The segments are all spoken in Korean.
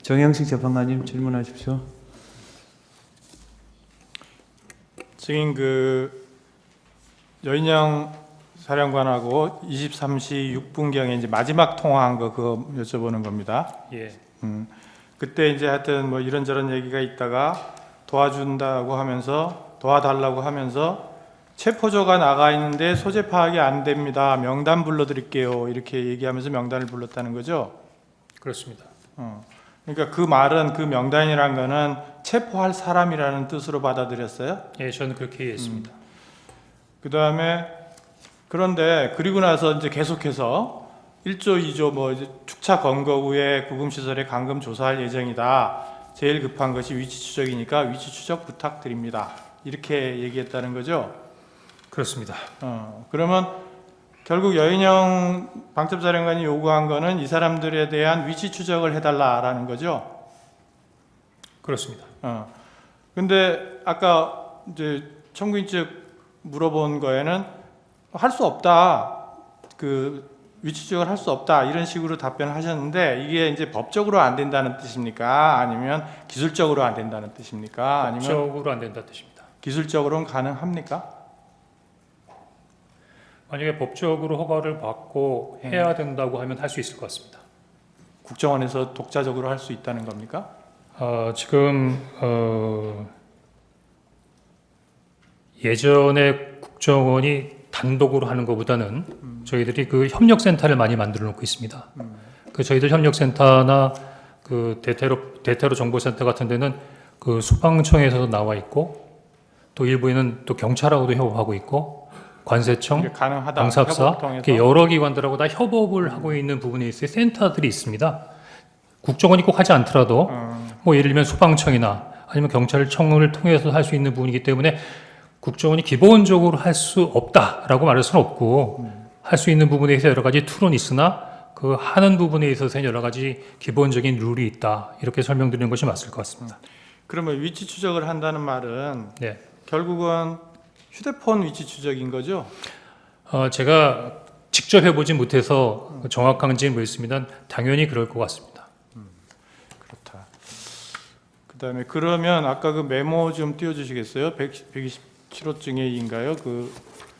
정영식 재판관님 질문하십시오. 증인 여인영 사령관하고 23시 6분경에 이제 마지막 통화한 거 그거 여쭤보는 겁니다. 예. 그때 이제 하여튼 뭐 이런저런 얘기가 있다가 도와준다고 하면서 도와달라고 하면서 체포조가 나가 있는데 소재 파악이 안 됩니다. 명단 불러드릴게요. 이렇게 얘기하면서 명단을 불렀다는 거죠. 그렇습니다. 그러니까 그 말은 그 명단이란 거는 체포할 사람이라는 뜻으로 받아들였어요. 예, 저는 그렇게 이해했습니다. 그 다음에 그런데 그리고 나서 이제 계속해서 1조, 2조 뭐 이제 축차 검거 후에 구금시설에 감금 조사할 예정이다. 제일 급한 것이 위치 추적이니까 위치 추적 부탁드립니다. 이렇게 얘기했다는 거죠. 그렇습니다. 그러면 결국 여인영 방첩사령관이 요구한 거는 이 사람들에 대한 위치 추적을 해달라라는 거죠. 그렇습니다. 근데 아까 이제 청구인 측 물어본 거에는 할 수 없다. 그 위치 추적을 할 수 없다. 이런 식으로 답변을 하셨는데 이게 이제 법적으로 안 된다는 뜻입니까? 아니면 기술적으로 안 된다는 뜻입니까? 아니면 법적으로 안 된다는 뜻입니다. 기술적으로는 가능합니까? 만약에 법적으로 허가를 받고 해야 된다고 하면 할 수 있을 것 같습니다. 국정원에서 독자적으로 할 수 있다는 겁니까? 지금 예전에 국정원이 단독으로 하는 것보다는 저희들이 그 협력센터를 많이 만들어 놓고 있습니다. 그 저희들 협력센터나 그 대테러 정보센터 같은 데는 그 소방청에서도 나와 있고 또 일부에는 또 경찰하고도 협업하고 있고 관세청, 이게 가능하다. 방사업사 협업을 통해서? 이렇게 여러 기관들하고 다 협업을 하고 있는 부분에 있어서 센터들이 있습니다. 국정원이 꼭 하지 않더라도 뭐 예를 들면 소방청이나 아니면 경찰청을 통해서 할 수 있는 부분이기 때문에 국정원이 기본적으로 할 수 없다라고 말할 수는 없고 할 수 있는 부분에 있어서 여러 가지 툴은 있으나 그 하는 부분에 있어서는 여러 가지 기본적인 룰이 있다 이렇게 설명드리는 것이 맞을 것 같습니다. 그러면 위치 추적을 한다는 말은 네, 결국은 휴대폰 위치 추적인 거죠? 제가 직접 해보진 못해서 정확한지는 모르겠습니다. 당연히 그럴 것 같습니다. 그렇다. 그다음에 그러면 아까 그 메모 좀 띄워주시겠어요? 127호증의인가요? 그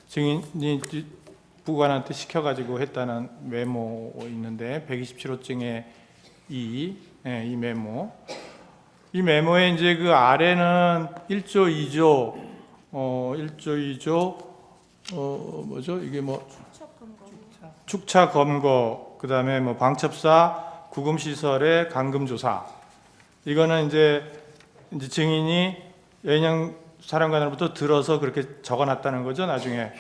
증인이 부관한테 시켜가지고 했다는 메모 있는데 127호증의 이 메모. 이 메모에 이제 그 아래는 1조, 2조, 1조, 2조, 뭐죠? 이게 뭐 축차 검거, 그 다음에 뭐 방첩사 구금시설의 감금조사. 이거는 이제 증인이 여인영 사령관으로부터 들어서 그렇게 적어놨다는 거죠, 나중에.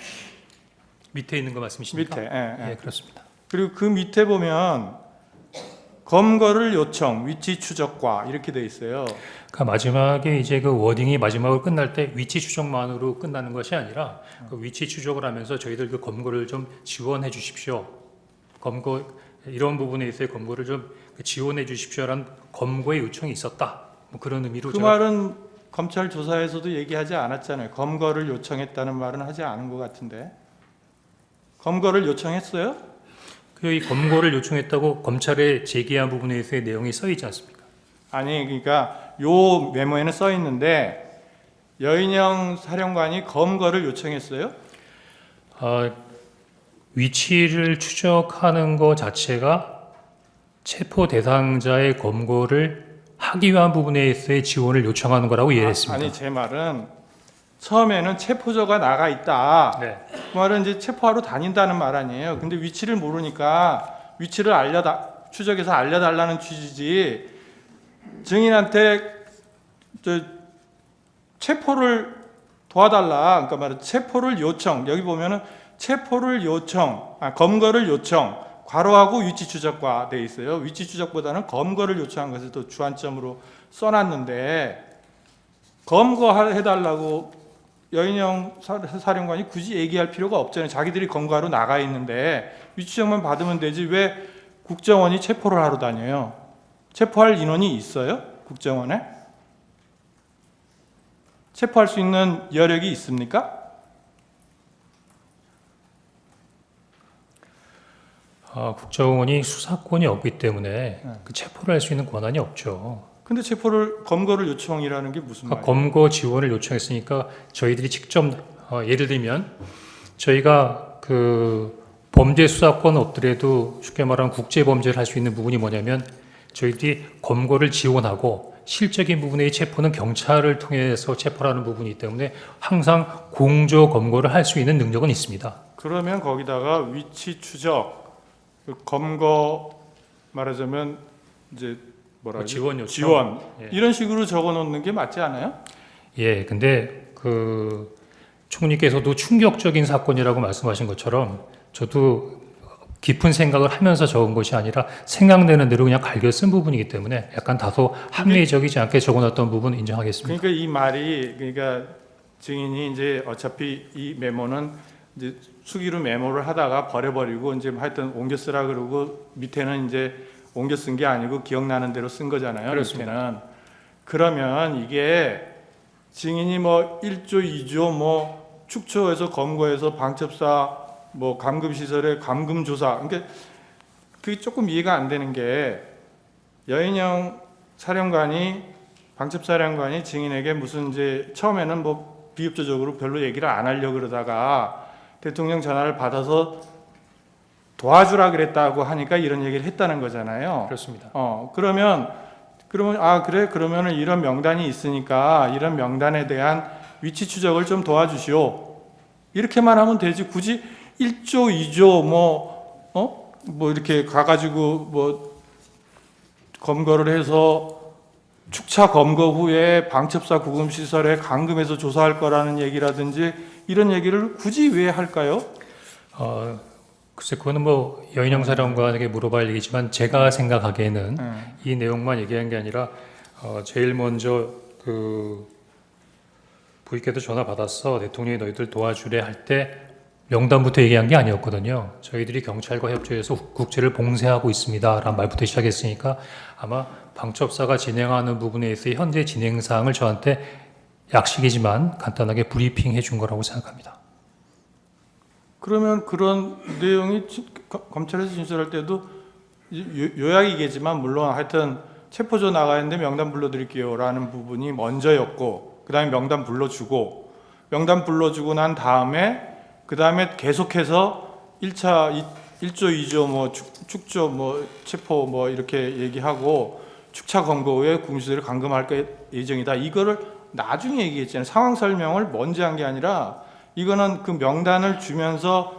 밑에 있는 거 말씀이십니까? 밑에. 예, 그렇습니다. 그리고 그 밑에 보면 검거를 요청, 위치 추적과 이렇게 돼 있어요. 그 마지막에 이제 그 워딩이 마지막으로 끝날 때 위치 추적만으로 끝나는 것이 아니라 그 위치 추적을 하면서 저희들 그 검거를 좀 지원해 주십시오. 검거 이런 부분에 있어서 검거를 좀 지원해 주십시오라는 검거의 요청이 있었다. 뭐 그런 의미로 그 제가 말은 검찰 조사에서도 얘기하지 않았잖아요. 검거를 요청했다는 말은 하지 않은 것 같은데. 검거를 요청했어요? 이 검거를 요청했다고 검찰에 제기한 부분에 있어서의 내용이 써 있지 않습니까? 아니, 그러니까 요 메모에는 써 있는데 여인영 사령관이 검거를 요청했어요? 위치를 추적하는 것 자체가 체포 대상자의 검거를 하기 위한 부분에 있어서의 지원을 요청하는 거라고 이해했습니다. 아니, 제 말은 처음에는 체포조가 나가 있다. 네. 그 말은 이제 체포하러 다닌다는 말 아니에요. 근데 위치를 모르니까 위치를 추적해서 알려달라는 취지지. 증인한테 체포를 도와달라. 그러니까 말은 체포를 요청. 여기 보면은 체포를 요청, 검거를 요청. 괄호하고 위치 추적과 돼 있어요. 위치 추적보다는 검거를 요청한 것을 또 주안점으로 써놨는데 검거해달라고 여인영 사령관이 굳이 얘기할 필요가 없잖아요. 자기들이 검거하러 나가 있는데 위치정만 받으면 되지 왜 국정원이 체포를 하러 다녀요? 체포할 인원이 있어요? 국정원에? 체포할 수 있는 여력이 있습니까? 국정원이 수사권이 없기 때문에 그 체포를 할 수 있는 권한이 없죠. 근데 검거를 요청이라는 게 무슨 말이에요? 검거 지원을 요청했으니까 저희들이 직접 예를 들면 저희가 그 범죄 수사권 없더라도 쉽게 말하면 국제 범죄를 할 수 있는 부분이 뭐냐면 저희들이 검거를 지원하고 실적인 부분의 체포는 경찰을 통해서 체포를 하는 부분이기 때문에 항상 공조 검거를 할 수 있는 능력은 있습니다. 그러면 거기다가 위치 추적, 그 검거 말하자면 이제 뭐라 그러지? 지원 요청. 지원 예. 이런 식으로 적어 놓는 게 맞지 않아요? 예, 근데 그 총리께서도 충격적인 사건이라고 말씀하신 것처럼 저도 깊은 생각을 하면서 적은 것이 아니라 생각되는 대로 그냥 갈겨 쓴 부분이기 때문에 약간 다소 합리적이지 않게 적어놨던 부분 인정하겠습니다. 그러니까 이 말이 그러니까 증인이 이제 어차피 이 메모는 이제 수기로 메모를 하다가 버려버리고 이제 하여튼 옮겨 쓰라 그러고 밑에는 이제 옮겨 쓴 게 아니고 기억나는 대로 쓴 거잖아요. 그렇습니다. 밑에는. 그러면 이게 증인이 뭐 1조, 2조 뭐 축초해서 검거해서 방첩사 뭐 감금시설에 감금조사 그러니까 그게 조금 이해가 안 되는 게 여인영 사령관이 방첩사령관이 증인에게 무슨 이제 처음에는 뭐 비협조적으로 별로 얘기를 안 하려고 그러다가 대통령 전화를 받아서 도와주라 그랬다고 하니까 이런 얘기를 했다는 거잖아요. 그렇습니다. 그러면 그래 그러면은 이런 명단이 있으니까 이런 명단에 대한 위치 추적을 좀 도와주시오. 이렇게만 하면 되지 굳이 1조, 2조 뭐 이렇게 가가지고 뭐 검거를 해서 축차 검거 후에 방첩사 구금시설에 감금해서 조사할 거라는 얘기라든지 이런 얘기를 굳이 왜 할까요? 글쎄 그거는 뭐 여인영 사령관에게 물어봐야 얘기지만 제가 생각하기에는 이 내용만 얘기한 게 아니라 제일 먼저 그 부익께도 전화 받았어 대통령이 너희들 도와주래 할 때 명단부터 얘기한 게 아니었거든요. 저희들이 경찰과 협조해서 국제를 봉쇄하고 있습니다 라는 말부터 시작했으니까 아마 방첩사가 진행하는 부분에 있어 현재 진행 사항을 저한테 약식이지만 간단하게 브리핑 해준 거라고 생각합니다. 그러면 그런 내용이 검찰에서 진술할 때도 요약이겠지만 물론 하여튼 체포조 나가는데 명단 불러드릴게요 라는 부분이 먼저였고 그 다음에 명단 불러주고 난 다음에 그 다음에 계속해서 1차 1조 2조 뭐 축조 뭐 체포 뭐 이렇게 얘기하고 축차 검거 후에 구금시설을 감금할 예정이다 이거를 나중에 얘기했잖아요. 상황 설명을 먼저 한 게 아니라 이거는 그 명단을 주면서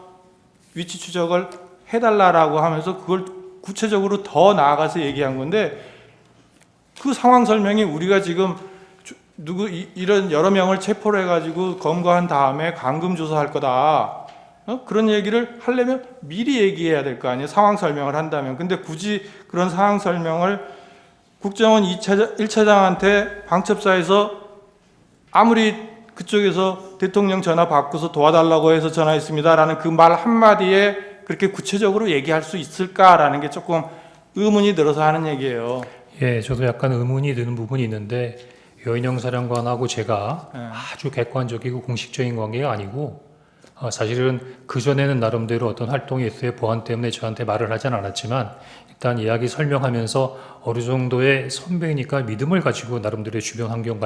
위치 추적을 해달라라고 하면서 그걸 구체적으로 더 나아가서 얘기한 건데 그 상황 설명이 우리가 지금 이런 여러 명을 체포를 해가지고 검거한 다음에 감금 조사할 거다. 그런 얘기를 하려면 미리 얘기해야 될 거 아니에요. 상황 설명을 한다면. 근데 굳이 그런 상황 설명을 국정원 1차장한테 방첩사에서 아무리 그쪽에서 대통령 전화 받고서 도와달라고 해서 전화했습니다라는 그 말 한마디에 그렇게 구체적으로 얘기할 수 있을까라는 게 조금 의문이 들어서 하는 얘기예요. 예, 저도 약간 의문이 드는 부분이 있는데 여인영 사령관하고 제가 아주 객관적이고 공식적인 관계가 아니고 사실은 그전에는 나름대로 어떤 활동이 있어요. 보안 때문에 저한테 말을 하진 않았지만 일단 이야기 설명하면서 어느 정도의 선배니까 믿음을 가지고 나름대로의 주변 환경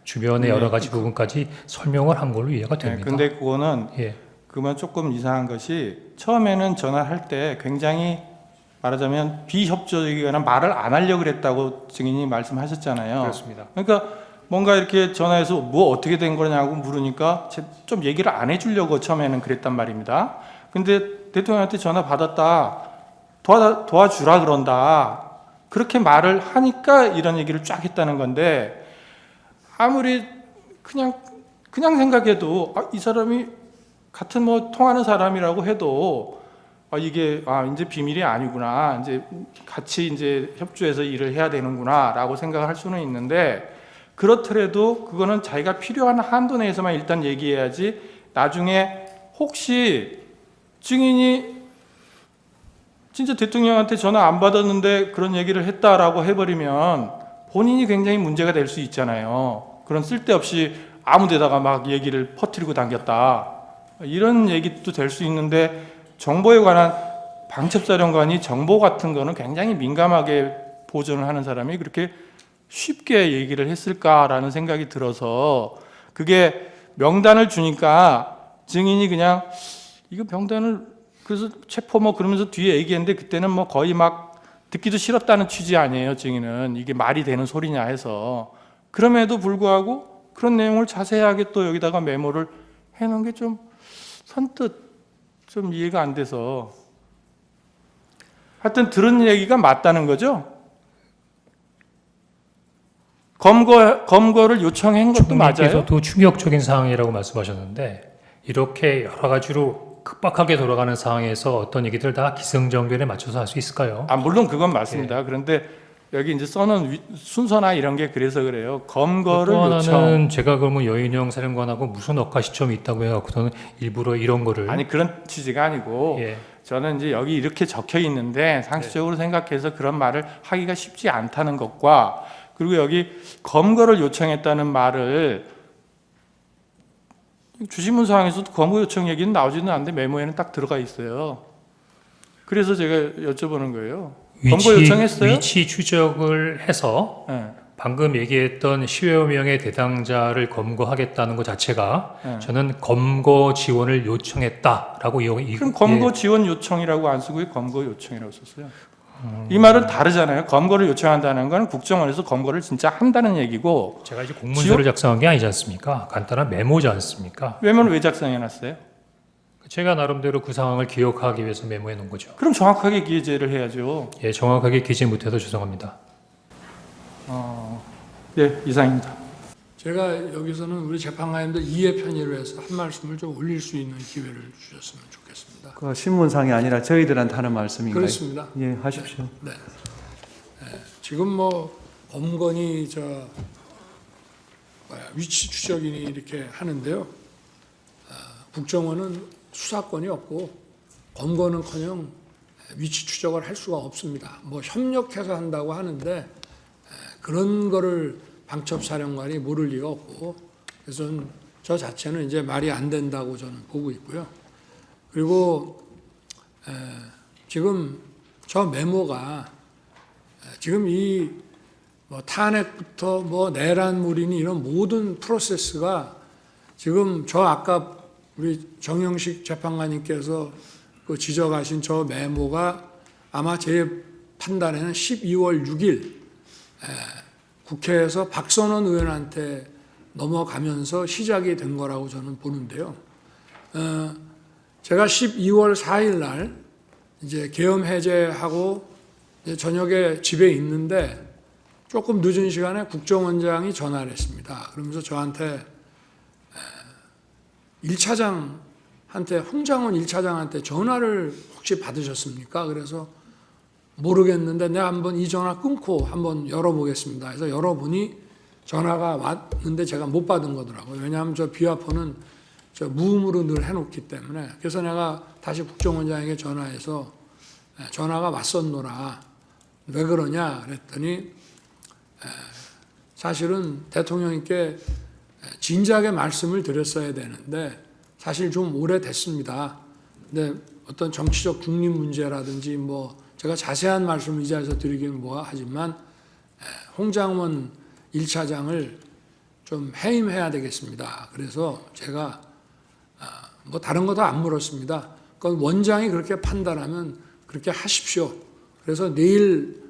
주변의 여러 가지 부분까지 설명을 한 걸로 이해가 됩니다. 근데 그거는 예. 그러면 조금 이상한 것이 처음에는 전화할 때 굉장히 말하자면 비협조적이거나 말을 안 하려고 그랬다고 증인이 말씀하셨잖아요. 그렇습니다. 그러니까 뭔가 이렇게 전화해서 뭐 어떻게 된 거냐고 물으니까 좀 얘기를 안 해주려고 처음에는 그랬단 말입니다. 근데 대통령한테 전화 받았다. 도와주라 그런다. 그렇게 말을 하니까 이런 얘기를 쫙 했다는 건데 아무리 그냥 생각해도 이 사람이 같은 뭐 통하는 사람이라고 해도 이게 이제 비밀이 아니구나. 이제 같이 이제 협조해서 일을 해야 되는구나라고 생각을 할 수는 있는데 그렇더라도 그거는 자기가 필요한 한도 내에서만 일단 얘기해야지 나중에 혹시 증인이 진짜 대통령한테 전화 안 받았는데 그런 얘기를 했다라고 해버리면 본인이 굉장히 문제가 될 수 있잖아요. 그런 쓸데없이 아무 데다가 막 얘기를 퍼뜨리고 당겼다. 이런 얘기도 될 수 있는데 정보에 관한 방첩사령관이 정보 같은 거는 굉장히 민감하게 보존을 하는 사람이 그렇게 쉽게 얘기를 했을까라는 생각이 들어서 그게 명단을 주니까 증인이 그냥 이거 명단을 그래서 체포 뭐 그러면서 뒤에 얘기했는데 그때는 뭐 거의 막 듣기도 싫었다는 취지 아니에요. 증인은 이게 말이 되는 소리냐 해서 그럼에도 불구하고 그런 내용을 자세하게 또 여기다가 메모를 해놓은 게 좀 선뜻 좀 이해가 안 돼서 하여튼 들은 얘기가 맞다는 거죠. 검거를 요청한 것도 맞아요. 총리께서도 충격적인 상황이라고 말씀하셨는데 이렇게 여러 가지로 급박하게 돌아가는 상황에서 어떤 얘기들 다 기승전결에 맞춰서 할 수 있을까요? 물론 그건 맞습니다. 그런데 여기 이제 써놓은 순서나 이런 게 그래서 그래요. 검거를 또 하나는 요청. 제가 그러면 여인영 사령관하고 무슨 억하 시점이 있다고 해갖고는 일부러 이런 거를 아니 그런 취지가 아니고 예. 저는 이제 여기 이렇게 적혀 있는데 상식적으로 생각해서 그런 말을 하기가 쉽지 않다는 것과 그리고 여기 검거를 요청했다는 말을 주신문 사항에서도 검거 요청 얘기는 나오지는 않는데 메모에는 딱 들어가 있어요. 그래서 제가 여쭤보는 거예요. 검거 요청했어요? 위치 추적을 해서 네. 방금 얘기했던 10여 명의 대상자를 검거하겠다는 것 자체가 네. 저는 검거 지원을 요청했다라고 그럼 검거 지원 요청이라고 안 쓰고 왜 검거 요청이라고 썼어요? 이 말은 다르잖아요. 검거를 요청한다는 건 국정원에서 검거를 진짜 한다는 얘기고 제가 이제 공문서를 작성한 게 아니지 않습니까? 간단한 메모지 않습니까? 메모를 왜 작성해놨어요? 제가 나름대로 그 상황을 기억하기 위해서 메모해 놓은 거죠. 그럼 정확하게 기재를 해야죠. 예, 정확하게 기재 못해서 죄송합니다. 네, 이상입니다. 제가 여기서는 우리 재판관님들 이해 편의를 해서 한 말씀을 좀 올릴 수 있는 기회를 주셨으면 좋겠습니다. 그 신문상이 아니라 저희들한테 하는 말씀인가요? 그렇습니다. 예, 하십시오. 네. 지금 뭐 검건이 위치 추적이니 이렇게 하는데요. 국정원은 수사권이 없고 검거는커녕 위치 추적을 할 수가 없습니다. 뭐 협력해서 한다고 하는데 그런 거를 방첩사령관이 모를 리가 없고 그래서 저 자체는 이제 말이 안 된다고 저는 보고 있고요. 그리고 지금 저 메모가 지금 이 뭐 탄핵부터 뭐 내란물이니 이런 모든 프로세스가 지금 저 아까 우리 정영식 재판관님께서 그 지적하신 저 메모가 아마 제 판단에는 12월 6일 국회에서 박선원 의원한테 넘어가면서 시작이 된 거라고 저는 보는데요. 제가 12월 4일 날 이제 계엄 해제하고 이제 저녁에 집에 있는데 조금 늦은 시간에 국정원장이 전화를 했습니다. 그러면서 저한테 1차장한테 홍장원 1차장한테 전화를 혹시 받으셨습니까? 그래서 모르겠는데 내가 한번 이 전화 끊고 한번 열어보겠습니다. 그래서 열어보니 전화가 왔는데 제가 못 받은 거더라고요. 왜냐하면 저 비화폰은 저 무음으로 늘 해놓기 때문에. 그래서 내가 다시 국정원장에게 전화해서 전화가 왔었노라. 왜 그러냐 그랬더니 사실은 대통령님께 진작에 말씀을 드렸어야 되는데 사실 좀 오래됐습니다. 근데 어떤 정치적 중립 문제라든지 뭐 제가 자세한 말씀을 이 자리에서 드리기는 뭐하지만 홍장원 1차장을 좀 해임해야 되겠습니다. 그래서 제가 뭐 다른 거 다 안 물었습니다. 그건 원장이 그렇게 판단하면 그렇게 하십시오. 그래서 내일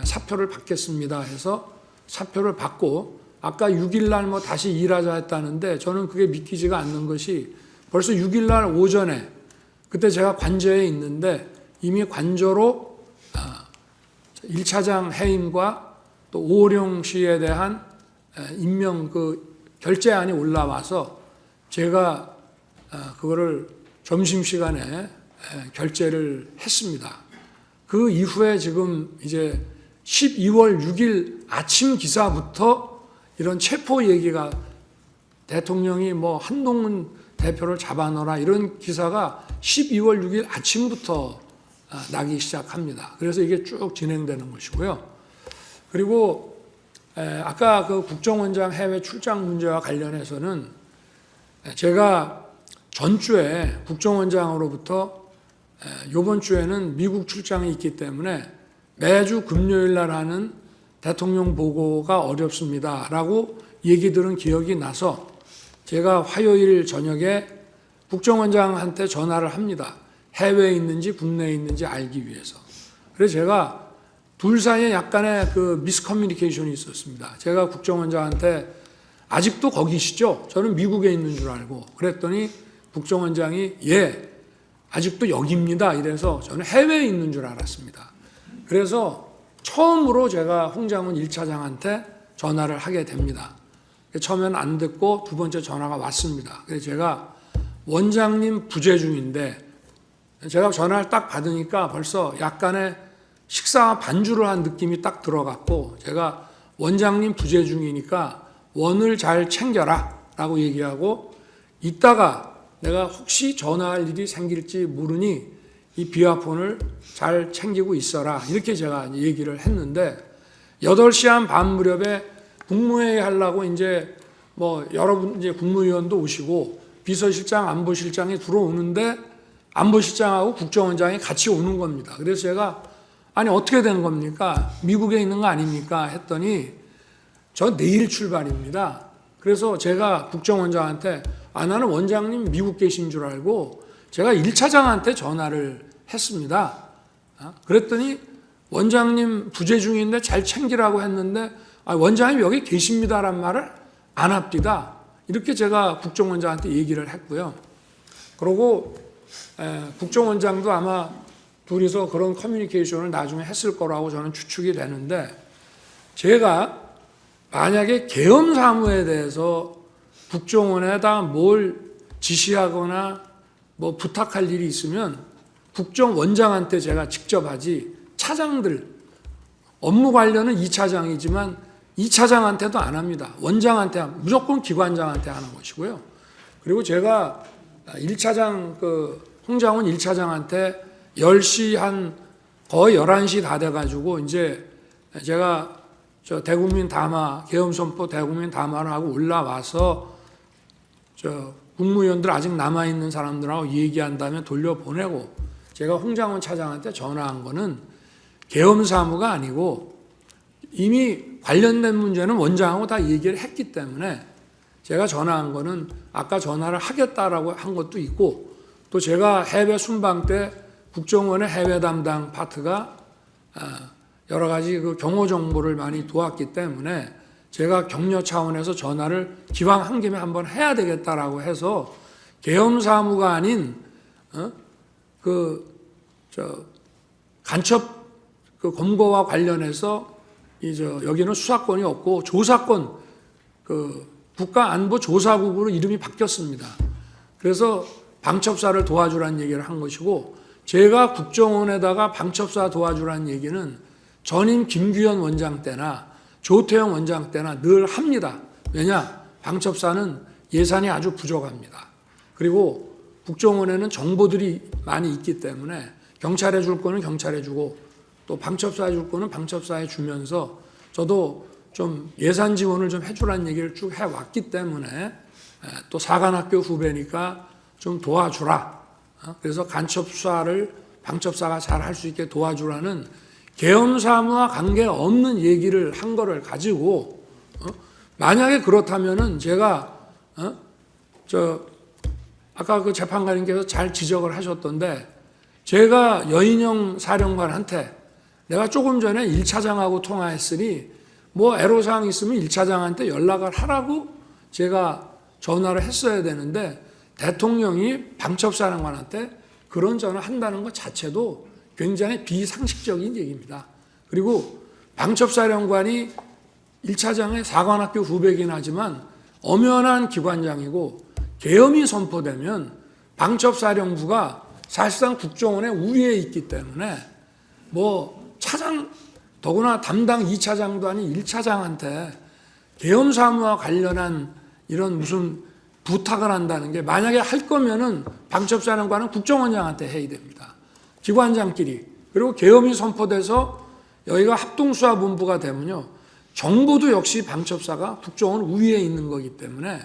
사표를 받겠습니다 해서 사표를 받고 아까 6일 날 뭐 다시 일하자 했다는데 저는 그게 믿기지가 않는 것이 벌써 6일 날 오전에 그때 제가 관저에 있는데 이미 관저로 1차장 해임과 또 오호령 씨에 대한 임명 그 결재안이 올라와서 제가 그거를 점심시간에 결재를 했습니다. 그 이후에 지금 이제 12월 6일 아침 기사부터 이런 체포 얘기가 대통령이 뭐 한동훈 대표를 잡아넣어라 이런 기사가 12월 6일 아침부터 나기 시작합니다. 그래서 이게 쭉 진행되는 것이고요. 그리고 아까 그 국정원장 해외 출장 문제와 관련해서는 제가 전주에 국정원장으로부터 이번 주에는 미국 출장이 있기 때문에 매주 금요일 날 하는 대통령 보고가 어렵습니다라고 얘기 들은 기억이 나서 제가 화요일 저녁에 국정원장한테 전화를 합니다. 해외에 있는지 국내에 있는지 알기 위해서. 그래서 제가 둘 사이에 약간의 그 미스커뮤니케이션이 있었습니다. 제가 국정원장한테 아직도 거기시죠? 저는 미국에 있는 줄 알고 그랬더니 국정원장이 예, 아직도 여기입니다. 이래서 저는 해외에 있는 줄 알았습니다. 그래서 처음으로 제가 홍 장관 1차장한테 전화를 하게 됩니다. 처음에는 안 듣고 두 번째 전화가 왔습니다. 그래서 제가 원장님 부재 중인데 제가 전화를 딱 받으니까 벌써 약간의 식사 반주를 한 느낌이 딱 들어갔고 제가 원장님 부재 중이니까 원을 잘 챙겨라 라고 얘기하고 이따가 내가 혹시 전화할 일이 생길지 모르니 이 비화폰을 잘 챙기고 있어라 이렇게 제가 얘기를 했는데 8시 한 반 무렵에 국무회의 하려고 이제 뭐 여러분 이제 국무위원도 오시고 비서실장 안보실장이 들어오는데 안보실장하고 국정원장이 같이 오는 겁니다. 그래서 제가 아니 어떻게 되는 겁니까? 미국에 있는 거 아닙니까? 했더니 저 내일 출발입니다. 그래서 제가 국정원장한테 나는 원장님 미국 계신 줄 알고 제가 1차장한테 전화를 했습니다. 그랬더니 원장님 부재 중인데 잘 챙기라고 했는데 원장님 여기 계십니다란 말을 안 합니다. 이렇게 제가 국정원장한테 얘기를 했고요. 그리고 국정원장도 아마 둘이서 그런 커뮤니케이션을 나중에 했을 거라고 저는 추측이 되는데 제가 만약에 계엄 사무에 대해서 국정원에다 뭘 지시하거나 뭐 부탁할 일이 있으면 국정원장한테 제가 직접 하지 차장들 업무 관련은 2차장이지만 2차장한테도 안 합니다. 원장한테 무조건 기관장한테 하는 것이고요. 그리고 제가 1차장 홍장훈 1차장한테 10시 한 거의 11시 다 돼가지고 이제 제가 저 대국민 담화 계엄선포 대국민 담화를 하고 올라와서 저 국무위원들 아직 남아있는 사람들하고 얘기한 다음에 돌려보내고 제가 홍장훈 차장한테 전화한 거는 계엄 사무가 아니고 이미 관련된 문제는 원장하고 다 얘기를 했기 때문에 제가 전화한 거는 아까 전화를 하겠다라고 한 것도 있고 또 제가 해외 순방 때 국정원의 해외 담당 파트가 여러 가지 그 경호 정보를 많이 도왔기 때문에 제가 격려 차원에서 전화를 기왕 한 김에 한번 해야 되겠다라고 해서 계엄 사무가 아닌 간첩 그 검거와 관련해서 여기는 수사권이 없고 조사권 국가안보조사국으로 이름이 바뀌었습니다. 그래서 방첩사를 도와주라는 얘기를 한 것이고 제가 국정원에다가 방첩사 도와주라는 얘기는 전임 김규현 원장 때나 조태영 원장 때나 늘 합니다. 왜냐? 방첩사는 예산이 아주 부족합니다. 그리고 국정원에는 정보들이 많이 있기 때문에 경찰에 줄 거는 경찰에 주고 또 방첩사에 줄 거는 방첩사에 주면서 저도 좀 예산 지원을 좀 해주라는 얘기를 쭉 해왔기 때문에 또 사관학교 후배니까 좀 도와주라. 그래서 간첩 수사를 방첩사가 잘 할 수 있게 도와주라는 계엄 사무와 관계없는 얘기를 한 거를 가지고 만약에 그렇다면은 제가 아까 그 재판관님께서 잘 지적을 하셨던데 제가 여인영 사령관한테 내가 조금 전에 1차장하고 통화했으니 뭐 애로사항 있으면 1차장한테 연락을 하라고 제가 전화를 했어야 되는데 대통령이 방첩사령관한테 그런 전화 한다는 것 자체도 굉장히 비상식적인 얘기입니다. 그리고 방첩사령관이 1차장의 사관학교 후배긴 하지만 엄연한 기관장이고 계엄이 선포되면 방첩사령부가 사실상 국정원의 우위에 있기 때문에 뭐 차장 더구나 담당 2차장도 아닌 1차장한테 계엄 사무와 관련한 이런 무슨 부탁을 한다는 게 만약에 할 거면은 방첩사령관은 국정원장한테 해야 됩니다. 기관장끼리. 그리고 계엄이 선포돼서 여기가 합동수사본부가 되면요. 정보도 역시 방첩사가 국정원 우위에 있는 거기 때문에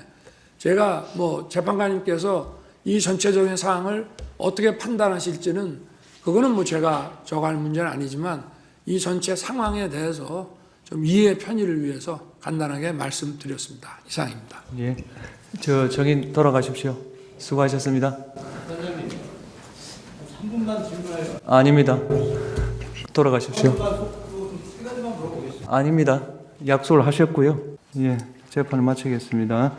제가 뭐 재판관님께서 이 전체적인 사항을 어떻게 판단하실지는 그거는 뭐 제가 정할 문제는 아니지만 이 전체 상황에 대해서 좀 이해의 편의를 위해서 간단하게 말씀드렸습니다. 이상입니다. 예. 저 정인 돌아가십시오. 수고하셨습니다. 아닙니다. 돌아가십시오. 아닙니다. 약속을 하셨고요. 예, 재판을 마치겠습니다.